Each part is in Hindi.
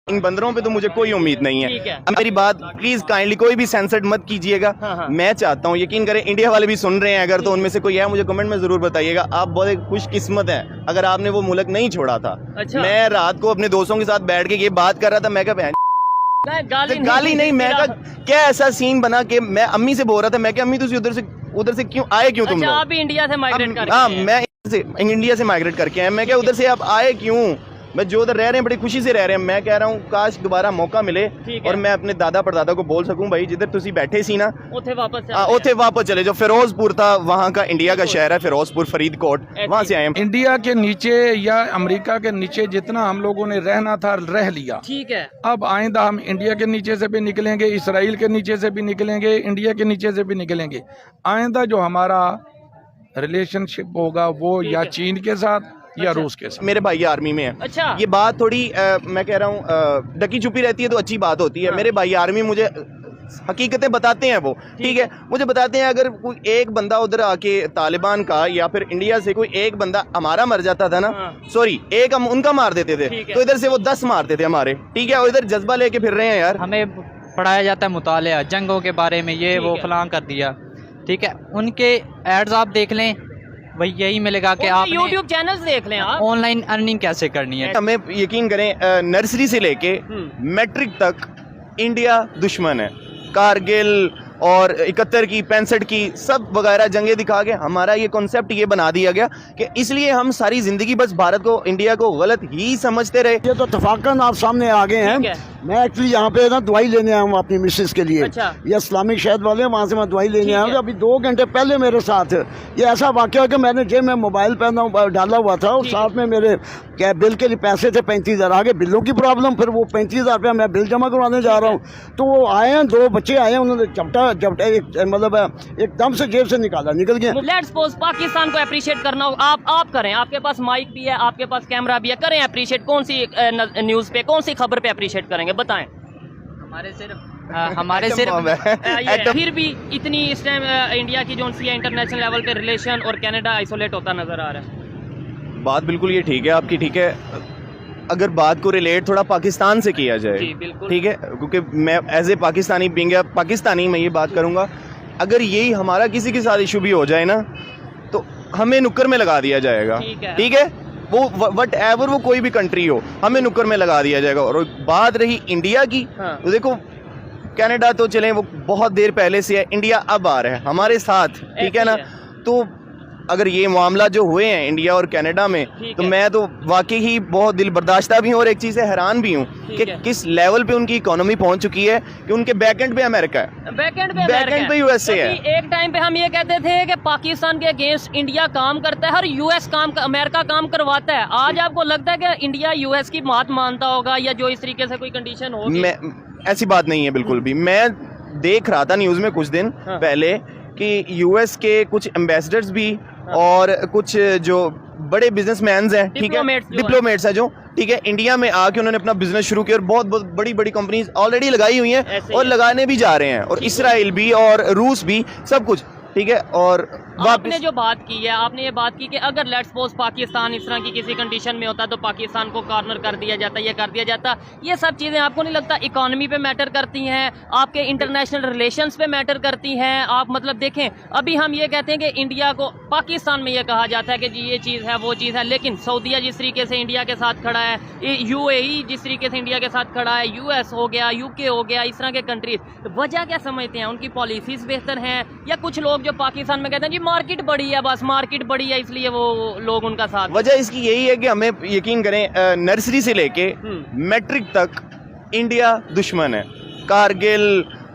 इन बंदरों पे तो मुझे कोई उम्मीद नहीं है। मेरी बात प्लीज काइंडली कोई भी सेंसर्ड मत कीजिएगा। मैं चाहता हूँ, यकीन करें इंडिया वाले भी सुन रहे हैं, अगर तो उनमें से कोई है मुझे कमेंट में जरूर बताइएगा। आप बहुत खुशकिस्मत हैं अगर आपने वो मुल्क नहीं छोड़ा था। अच्छा। मैं रात को अपने दोस्तों के साथ बैठ के ये बात कर रहा था, मैं क्या गाली नहीं, मैं क्या ऐसा सीन बना के मैं अम्मी से बोल रहा था, मैं क्या अम्मी तुम उधर से क्यों आए, क्यों तुम लोग? आप भी इंडिया से माइग्रेट करके? हाँ, मैं इंडिया से माइग्रेट करके आए। मैं क्या उधर से आप आए क्यों? मैं जो उधर रह रहे हैं बड़ी खुशी से रह रहे हैं। मैं कह रहा हूँ काश दोबारा मौका मिले और मैं अपने दादा परदादा को बोल सकूं, भाई जिधर तुसी बैठे सी ना उथे वापस चले जाओ। फिरोजपुर था वहाँ का, इंडिया का शहर है फिरोजपुर, फरीदकोट, वहाँ से आए हैं। इंडिया के नीचे या अमेरिका के नीचे जितना हम लोगों ने रहना था रह लिया, ठीक है। अब आइंदा हम इंडिया के नीचे से भी निकलेंगे, इसराइल के नीचे से भी निकलेंगे, इंडिया के नीचे से भी निकलेंगे। आइंदा जो हमारा रिलेशनशिप होगा वो या चीन के साथ या रूस के साथ। मेरे भाई आर्मी में है। अच्छा। ये बात थोड़ी मैं कह रहा हूँ ढकी छुपी रहती है तो अच्छी बात होती है। मेरे भाई आर्मी मुझे हकीकतें बताते हैं, वो ठीक है, मुझे बताते हैं अगर कोई एक बंदा उधर आके तालिबान का या फिर इंडिया से कोई एक बंदा हमारा मर जाता था ना, सॉरी एक हम उनका मार देते थे, तो इधर से वो 10 मारते थे हमारे, ठीक है। और इधर जज्बा लेके फिर रहे हैं यार। हमें पढ़ाया जाता है मुतालिया जंगों के बारे में, ये वो फलां कर दिया, ठीक है। उनके एड्स आप देख लें, वही यही मिलेगा कि आप YouTube चैनल्स देख लें, आप ऑनलाइन अर्निंग कैसे करनी है। हमें यकीन करें नर्सरी से लेके मैट्रिक तक इंडिया दुश्मन है। कारगिल और 71 की 65 की सब वगैरह जंगे दिखा के हमारा ये कॉन्सेप्ट ये बना दिया गया कि इसलिए हम सारी जिंदगी बस भारत को, इंडिया को गलत ही समझते रहे। ये तो तफाकन आप सामने आ गए हैं। मैं एक्चुअली यहाँ पे ना दवाई लेने आया हूँ अपनी मिसेस के लिए। अच्छा। ये इस्लामिक शहद वाले, वहाँ से मैं दवाई लेने आया हूँ। अभी 2 घंटे पहले मेरे साथ ये ऐसा वाक़या कि मैंने जेब में मोबाइल पहना डाला हुआ था और साथ में मेरे क्या बिल के लिए पैसे थे 35,000। आगे बिलों की प्रॉब्लम, फिर वो 35,000 रुपया मैं बिल जमा करवाने जा रहा हूँ। तो वो आए हैं, 2 बच्चे आए हैं, उन्होंने झपटा मतलब एकदम से जेब से निकल गया। लेट्स सपोज पाकिस्तान को अप्रिशिएट करना हो, आप करें, आपके पास माइक भी है, आपके पास कैमरा भी है, करें अप्रिशिएट। कौन सी न्यूज़ पे, कौन सी खबर पे अप्रिशिएट करेंगे, बताएं। हमारे सिर्फ फिर भी इतनी इस टाइम इंडिया की जो इंटरनेशनल लेवल पे रिलेशन और कनाडा आइसोलेट होता नजर आ रहा है। बात बिल्कुल ये ठीक है आपकी, ठीक है। अगर बात को रिलेट थोड़ा पाकिस्तान से किया जाए, ठीक है, क्योंकि मैं as a Pakistani being Pakistani मैं ये बात करूँगा, अगर यही हमारा किसी के साथ इशू भी हो जाए ना तो हमें नुक्कर में लगा दिया जाएगा, ठीक है। वो वट एवर वो कोई भी कंट्री हो, हमें नुक्कर में लगा दिया जाएगा। और बात रही इंडिया की, तो देखो कनाडा तो चले वो बहुत देर पहले से है, इंडिया अब आ रहा है हमारे साथ, ठीक है ना। तो अगर ये मामला जो हुए हैं इंडिया और कनाडा में, तो मैं तो वाकई ही बहुत दिल बर्दाश्ता भी हूँ और एक चीज़ से हैरान भी हूँ कि किस लेवल पे उनकी इकोनॉमी पहुँच चुकी है कि उनके बैकएंड पे अमेरिका है, बैकएंड पे यूएसए है। एक टाइम पे हम ये कहते थे कि पाकिस्तान के अगेंस्ट इंडिया काम करता है और यूएस अमेरिका काम करवाता है। आज आपको लगता है कि इंडिया यूएस की बात मानता होगा या जो इस तरीके से कोई कंडीशन होगी? ऐसी बात नहीं है बिल्कुल भी। मैं देख रहा था न्यूज़ में कुछ दिन पहले कि यूएस के कुछ एम्बेसडर्स भी और कुछ जो बड़े बिजनेसमैन हैं, ठीक है, डिप्लोमेट्स हैं जो, ठीक है, इंडिया में आके उन्होंने अपना बिजनेस शुरू किया और बहुत बहुत बड़ी बड़ी कंपनीज ऑलरेडी लगाई हुई हैं और लगाने भी जा रहे हैं, और इसराइल भी और रूस भी, सब कुछ, ठीक है। और आपने जो बात की है, आपने ये बात की कि अगर लेट्स सपोज पाकिस्तान इस तरह की किसी कंडीशन में होता तो पाकिस्तान को कॉर्नर कर दिया जाता, ये कर दिया जाता। ये सब चीज़ें आपको नहीं लगता इकोनॉमी पे मैटर करती हैं, आपके इंटरनेशनल रिलेशंस पे मैटर करती हैं? आप मतलब देखें, अभी हम ये कहते हैं कि इंडिया को, पाकिस्तान में ये कहा जाता है कि जी ये चीज़ है वो चीज़ है, लेकिन सऊदीया जिस तरीके से इंडिया के साथ खड़ा है, UAE जिस तरीके से इंडिया के साथ खड़ा है, US हो गया, UK हो गया, इस तरह के कंट्रीज, वजह क्या समझते हैं? उनकी पॉलिसीज बेहतर हैं या कुछ लोग जो पाकिस्तान में कहते हैं जी मार्केट बड़ी है, बस मार्केट बड़ी है इसलिए वो लोग उनका साथ? वजह इसकी यही है कि हमें यकीन करें नर्सरी से लेके मैट्रिक तक इंडिया दुश्मन है। कारगिल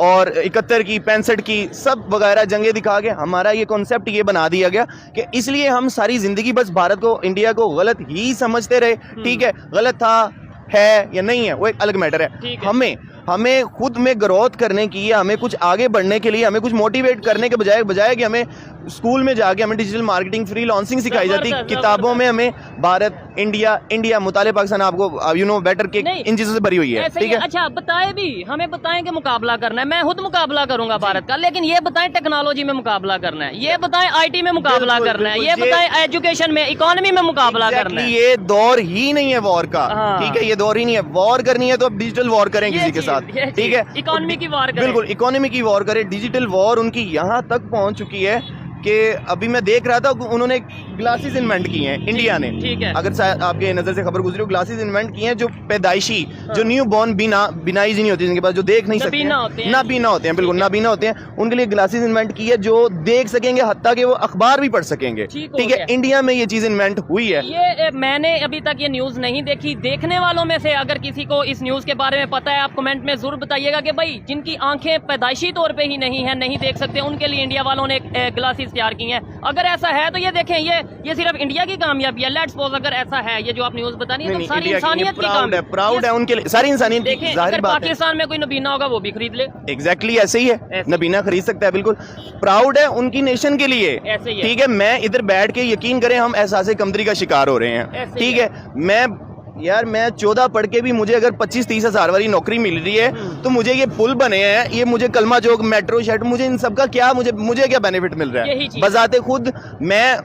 और 71 की 65 की सब वगैरह जंगे दिखा के हमारा ये कॉन्सेप्ट ये बना दिया गया कि इसलिए हम सारी जिंदगी बस भारत को, इंडिया को गलत ही समझते रहे, ठीक है। गलत था, है या नहीं है वो एक अलग मैटर है। हमें हमें खुद में ग्रोथ करने की, हमें कुछ आगे बढ़ने के लिए, हमें कुछ मोटिवेट करने के बजाय कि हमें स्कूल में जाके हमें डिजिटल मार्केटिंग, फ्रीलांसिंग सिखाई जाती है, किताबों में हमें भारत, इंडिया, मुताले पाकिस्तान, आपको यू नो बेटर के इन चीजों से भरी हुई है, ठीक है। अच्छा बताए भी, हमें बताएं कि मुकाबला करना है, मैं खुद मुकाबला करूंगा भारत का, लेकिन ये बताएं टेक्नोलॉजी में मुकाबला करना है, ये बताएं आईटी में मुकाबला करना है, ये बताएं एजुकेशन में, इकोनॉमी में मुकाबला करना है। ये दौर ही नहीं है वॉर का, ठीक है, ये दौर ही नहीं है। वॉर करनी है तो अब डिजिटल वॉर करें किसी के साथ, ठीक है, इकोनॉमी की वॉर करें, बिल्कुल इकोनॉमी की वॉर करें। डिजिटल वॉर उनकी यहाँ तक पहुंच चुकी है कि अभी मैं देख रहा था उन्होंने ग्लासेस इन्वेंट किए हैं इंडिया ने, ठीक है, अगर आपके नजर से खबर गुजरी हो, ग्लासेस इन्वेंट किए हैं जो पैदाइशी, जो न्यू बॉर्न बिनाई नहीं होती, जिनके पास जो देख नहीं सकते, नाबीना होते हैं, बिल्कुल नाबीना होते हैं, उनके लिए ग्लासेस इन्वेंट की है जो देख सकेंगे, हत्ता कि वो अखबार भी पढ़ सकेंगे, ठीक है। इंडिया में ये चीज इन्वेंट हुई है। ये मैंने अभी तक ये न्यूज नहीं देखी, देखने वालों में से अगर किसी को इस न्यूज के बारे में पता है, आप कमेंट में जरूर बताइएगा कि भाई जिनकी आंखें पैदाइशी तौर पे ही नहीं है, नहीं देख सकते, उनके लिए इंडिया वालों ने ग्लासेस तैयार की हैं। अगर ऐसा है तो ये देखें, ये सिर्फ इंडिया की कामियाबी है। लेट्स सपोज अगर ऐसा है, ये जो आप न्यूज बता रही है, तो सारी इंसानियत की कामियाबी, प्राउड है उनके लिए, सारी इंसानियत। देखें अगर पाकिस्तान में कोई नबीना होगा वो भी खरीद ले, एग्जैक्टली ऐसे ही है, नबीना खरीद सकता है, बिल्कुल प्राउड है उनकी नेशन के लिए, ठीक है। मैं इधर बैठ के, यकीन करें, हम एहसास कमतरी का शिकार हो रहे हैं, ठीक है। मैं 14 पढ़ के भी मुझे अगर 25-30 हज़ार वाली नौकरी मिल रही है तो मुझे ये पुल बने हैं, ये मुझे कलमा चौक, मेट्रो शेड, मुझे इन सब का क्या, मुझे क्या बेनिफिट मिल रहा है? बजाते खुद मैं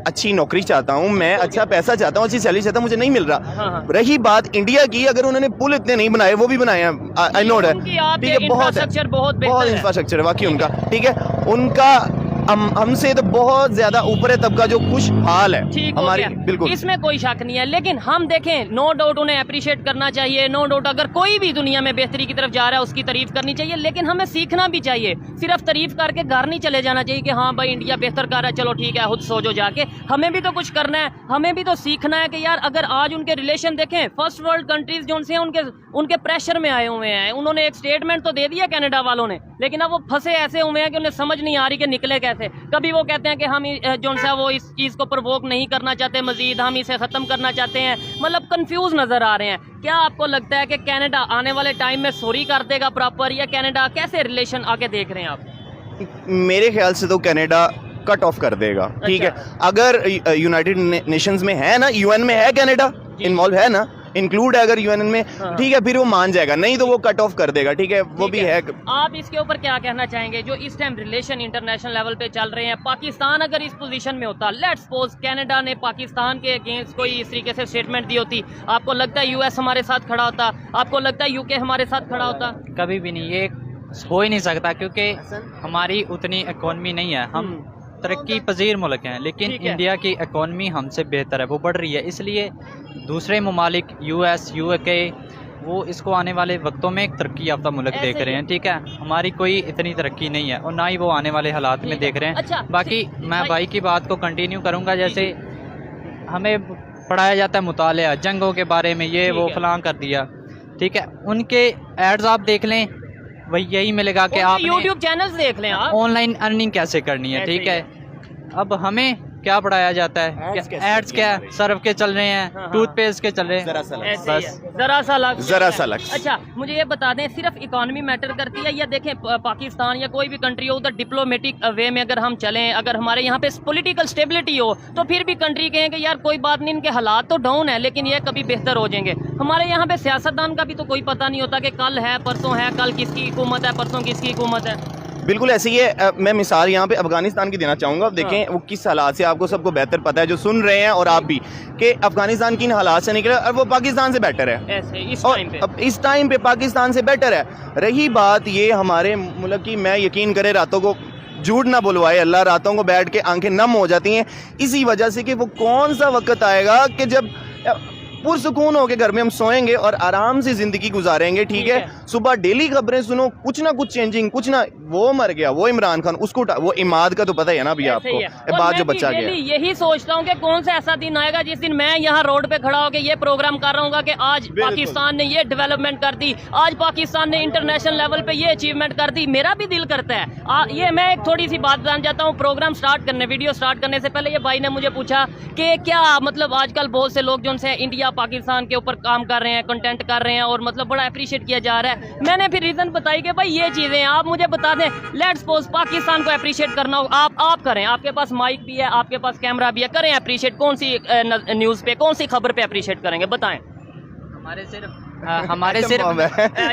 अच्छी नौकरी चाहता हूं, मैं अच्छा पैसा चाहता हूं, अच्छी सैलरी चाहता हूं, मुझे नहीं मिल रहा। रही बात इंडिया की, अगर उन्होंने पुल इतने नहीं बनाए, वो भी बनाए हैं, आई नो है, ठीक है, बहुत इंफ्रास्ट्रक्चर है वाकई उनका, ठीक है। उनका हमसे तो बहुत ज्यादा ऊपर है तबका जो खुशहाल है, हमारी, बिल्कुल इसमें कोई शक नहीं है। लेकिन हम देखें, नो डाउट उन्हें अप्रिशिएट करना चाहिए, नो डाउट अगर कोई भी दुनिया में बेहतरी की तरफ जा रहा है उसकी तारीफ करनी चाहिए, लेकिन हमें सीखना भी चाहिए। सिर्फ तारीफ करके घर नहीं चले जाना चाहिए कि हाँ भाई इंडिया बेहतर कर रहा है, चलो ठीक है खुद सोचो जाके। हमें भी तो कुछ करना है, हमें भी तो सीखना है कि यार अगर आज उनके रिलेशन देखें, फर्स्ट वर्ल्ड कंट्रीज जो उनसे उनके प्रेशर में आए हुए हैं, उन्होंने एक स्टेटमेंट तो दे दिया कनाडा वालों ने, लेकिन अब वो फंसे ऐसे हुए हैं कि उन्हें समझ नहीं आ रही कि निकले कैसे। कभी वो कहते हैं कि हम जो सा वो इस चीज़ को प्रवोक नहीं करना चाहते मजीद, हम इसे ख़त्म करना चाहते हैं, मतलब कंफ्यूज नज़र आ रहे हैं। क्या आपको लगता है कि कनाडा आने वाले टाइम में सॉरी कर देगा प्रॉपर, या कनाडा कैसे रिलेशन आके देख रहे हैं आप? मेरे ख्याल से तो कनाडा कट ऑफ कर देगा, ठीक है। अगर यूनाइटेड नेशंस में है ना, यूएन में है, कनाडा इन्वॉल्व है ना, इंक्लूड है अगर यूएन में, ठीक है, फिर वो मान जाएगा, नहीं तो वो कट ऑफ कर देगा, ठीक है, वो भी है। आप इसके ऊपर क्या कहना चाहेंगे जो इस टाइम रिलेशन इंटरनेशनल लेवल पे चल रहे हैं? पाकिस्तान अगर इस पोजीशन में होता, लेट्स सपोज कनाडा ने पाकिस्तान के अगेंस्ट कोई इस तरीके से स्टेटमेंट दी होती, आपको लगता है यूएस हमारे साथ खड़ा होता? आपको लगता है यूके हमारे साथ खड़ा होता? कभी भी नहीं, ये हो ही नहीं सकता, क्योंकि हमारी उतनी इकोनॉमी नहीं है, हम तरक्की पजीर मुल्क हैं, लेकिन इंडिया की इकोनॉमी हमसे बेहतर है, वो बढ़ रही है, इसलिए दूसरे ममालिक यूएस, यूके, वो इसको आने वाले वक्तों में एक तरक्की याफ्ता मुल्क देख रहे हैं, ठीक है। हमारी कोई इतनी तरक्की नहीं है और ना ही वो आने वाले हालात में देख रहे हैं। अच्छा, बाकी मैं भाई की बात को कंटिन्यू करूँगा, जैसे हमें पढ़ाया जाता है मुतालिया, जंगों के बारे में, ये वो फलां कर दिया, ठीक है। उनके एड्स आप देख लें, वही यही मिलेगा कि आप YouTube चैनल्स देख लें, आप ऑनलाइन अर्निंग कैसे करनी है, ठीक है। अब हमें क्या पढ़ाया जाता है, एड्स क्या सर्फ के चल रहे हैं, टूथपेस्ट के चल रहे हैं, बस जरा सा लक्ष्य। अच्छा मुझे ये बता दें, सिर्फ इकोनॉमी मैटर करती है, या देखें पाकिस्तान या कोई भी कंट्री हो, उधर डिप्लोमेटिक वे में अगर हम चलें, अगर हमारे यहाँ पे पॉलिटिकल स्टेबिलिटी हो, तो फिर भी कंट्री कहें कि यार कोई बात नहीं, इनके हालात तो डाउन है लेकिन ये कभी बेहतर हो जाएंगे। हमारे यहाँ पे सियासतदान का भी तो कोई पता नहीं होता कि कल है, परसों है, कल किसकी हुकूमत है, परसों किसकी हुकूमत है। बिल्कुल ऐसे ही है। मैं मिसाल यहाँ पे अफगानिस्तान की देना चाहूँगा। देखें वो किस हालात से, आपको सबको बेहतर पता है जो सुन रहे हैं और आप भी, कि अफगानिस्तान किन हालात से निकले और वो पाकिस्तान से बेटर है, इस टाइम पे पाकिस्तान से बेटर है। रही बात ये हमारे मुल्क की, मैं यकीन करे रातों को झूठ ना बुलवाए अल्लाह, रातों को बैठ के आंखें नम हो जाती हैं इसी वजह से कि वो कौन सा वक्त आएगा कि जब पुरसुकून होकर घर में हम सोएंगे और आराम से जिंदगी गुजारेंगे, ठीक है। सुबह डेली खबरें सुनो, कुछ ना कुछ चेंजिंग, कुछ ना, वो मर गया, वो इमरान खान, उसको वो इमाद का तो पता ही है ना अभी आपको, बात जो बच्चा गया। यही सोचता हूँ कि कौन सा ऐसा दिन आएगा जिस दिन मैं यहाँ रोड पे खड़ा होकर ये प्रोग्राम कर रहा हूँ कि आज पाकिस्तान ने ये डेवलपमेंट कर दी, आज पाकिस्तान ने इंटरनेशनल लेवल पे ये अचीवमेंट कर दी। मेरा भी दिल करता है। ये मैं एक थोड़ी सी बात जान जाता हूँ, प्रोग्राम स्टार्ट करने, वीडियो स्टार्ट करने से पहले ये भाई ने मुझे पूछा कि क्या मतलब आजकल बहुत से लोग जो उनसे इंडिया पाकिस्तान के ऊपर काम कर रहे हैं, कंटेंट कर रहे हैं और मतलब बड़ा अप्रिशिएट किया जा रहा है। मैंने फिर रीज़न बताई कि भाई ये चीज़ें हैं, आप मुझे बता दें, लेट्स सपोज पाकिस्तान को अप्रिशिएट करना हो, आप करें, आपके पास माइक भी है, आपके पास कैमरा भी है, करें अप्रिशिएट। कौन सी न्यूज़ पे, कौन सी खबर पे अप्रिशिएट करेंगे, बताएं। हमारे सिर्फ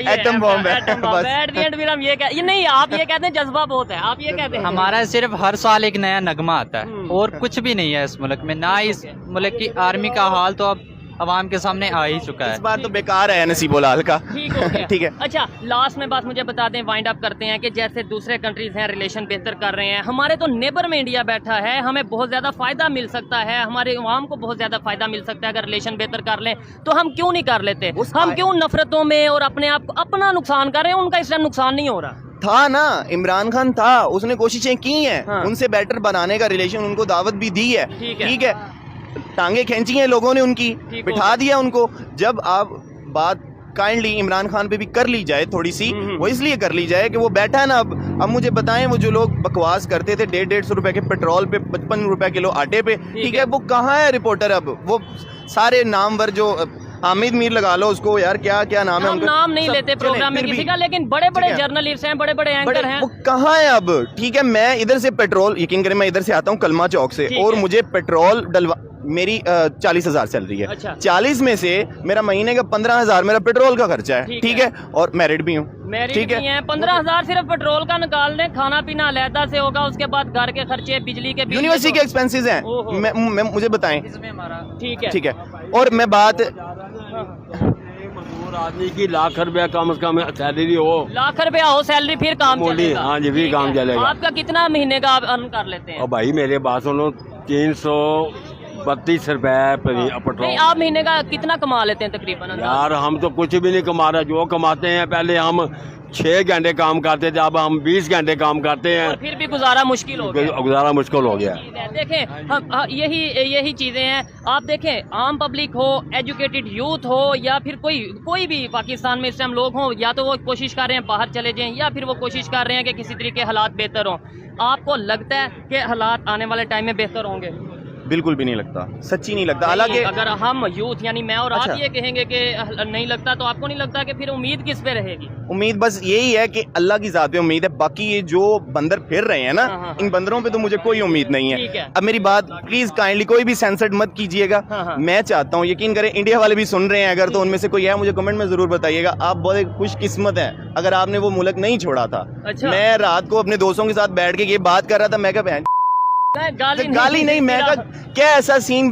एटम बॉम्ब है बस। एट द एंड फिर हम ये नहीं, आप ये कहते हैं जज्बा बहुत है, आप ये कहते हैं हमारा सिर्फ हर साल एक नया नगमा आता है और कुछ भी नहीं है इस मुल्क में, ना इस मुल्क की आर्मी का हाल तो अब अवाम के सामने आ ही चुका है। इस बार तो बेकार है नसीबोलाल का। ठीक हो गया। ठीक है। अच्छा, लास्ट में बात मुझे बता दें, वाइंड अप करते हैं कि जैसे दूसरे कंट्रीज हैं रिलेशन बेहतर कर रहे हैं, हमारे तो नेबर में इंडिया बैठा है, हमें बहुत ज़्यादा फ़ायदा मिल सकता है, हमारे अवाम को बहुत ज़्यादा फ़ायदा मिल सकता है अगर रिलेशन बेहतर कर लें, तो हम क्यों नहीं कर लेते? हम क्यों नफरतों में और अपने आप को अपना नुकसान कर रहे हैं? उनका इस टाइम नुकसान नहीं हो रहा था ना, इमरान खान था, उसने कोशिशें की हैं, हाँ। उनसे बेटर बनाने का रिलेशन, उनको दावत भी दी है। ठीक है। टांगे खींची हैं लोगों ने उनकी, ठीक बिठा हो दिया उनको। जब आप बात काइंडली इमरान खान पे भी कर ली जाए थोड़ी सी, वो इसलिए कर ली जाए कि वो बैठा है ना। अब मुझे बताएं, वो जो लोग बकवास करते थे 150 रुपए के पेट्रोल पे, 55 रुपए किलो आटे पे, ठीक है, वो कहाँ है रिपोर्टर? अब वो सारे नामवर जो हामिद मीर लगा लो उसको, यार क्या क्या नाम है हम उनका, नाम नहीं सब लेते चले, प्रोग्राम में फिर किसी भी। का, लेकिन बड़े बड़े ठीक है। जर्नलिस्ट हैं, बड़े बड़े एंकर हैं। वो कहाँ है अब? ठीक है, मैं इधर से पेट्रोल, यकीन करें मैं इधर से आता हूँ कलमा चौक से, ठीक और है। मुझे पेट्रोल डलवा, मेरी 40,000 सैलरी है। अच्छा। 40 में से मेरा महीने का 15,000 मेरा पेट्रोल का खर्चा है। ठीक ठीक है। है, और मैरिड भी हूँ। मेरी ठीक भी है, 15,000 सिर्फ पेट्रोल का निकाल दें, खाना पीना अलहदा से होगा, उसके बाद घर के खर्चे, बिजली के बिल, यूनिवर्सिटी के एक्सपेंसेस हैं, ओहो। मैं मुझे बताएं। ठीक है। ठीक है, और मैं बात, मजदूर आदमी की लाख रुपया कम से कम सैलरी हो, लाख रुपया हो सैलरी, फिर काम मोटी, चलेगा। हाँ जी, फिर ठीक काम है। चलेगा। आपका कितना महीने का आप अर्न कर लेते हैं? और भाई मेरे बात सुनो, 332 रुपए नहीं, पेट्रोल। आप महीने का कितना कमा लेते हैं तकरीबन अंदाज़? यार हम तो कुछ भी नहीं कमा रहे, जो कमाते हैं पहले हम 6 घंटे काम करते थे, अब हम 20 घंटे काम करते और हैं, फिर भी गुजारा मुश्किल हो गया। गुजारा मुश्किल हो गया। देखें, हम यही चीज़ें हैं। आप देखें, आम पब्लिक हो, एजुकेटेड यूथ हो, या फिर कोई भी पाकिस्तान में इस टाइम लोग हों, या तो वो कोशिश कर रहे हैं बाहर चले जाएं, या फिर वो कोशिश कर रहे हैं कि किसी तरीके हालात बेहतर हों। आपको लगता है कि हालात आने वाले टाइम में बेहतर होंगे? बिल्कुल भी नहीं लगता, सच्ची नहीं लगता। हालांकि अगर हम यूथ यानी मैं और अच्छा। आप ये कहेंगे कि नहीं लगता, तो आपको नहीं लगता कि फिर उम्मीद किस पे रहेगी? उम्मीद बस यही है कि अल्लाह की ज़ात पे उम्मीद है, बाकी ये जो बंदर फिर रहे हैं ना, हाँ। इन बंदरों पे तो मुझे कोई उम्मीद नहीं ठीक है। है। अब मेरी बात प्लीज काइंडली कोई भी सेंसर्ड मत कीजिएगा। हाँ। मैं चाहता हूँ, यकीन करें इंडिया वाले भी सुन रहे हैं अगर, तो उनमें से कोई है मुझे कमेंट में जरूर बताइएगा। आप बहुत खुशकिस्मत हैं अगर आपने वो मुल्क नहीं छोड़ा था। अच्छा। मैं रात को अपने दोस्तों के साथ बैठ के ये बात कर रहा था, मैं क्या गाली गाली नहीं, मैं क्या ऐसा सीन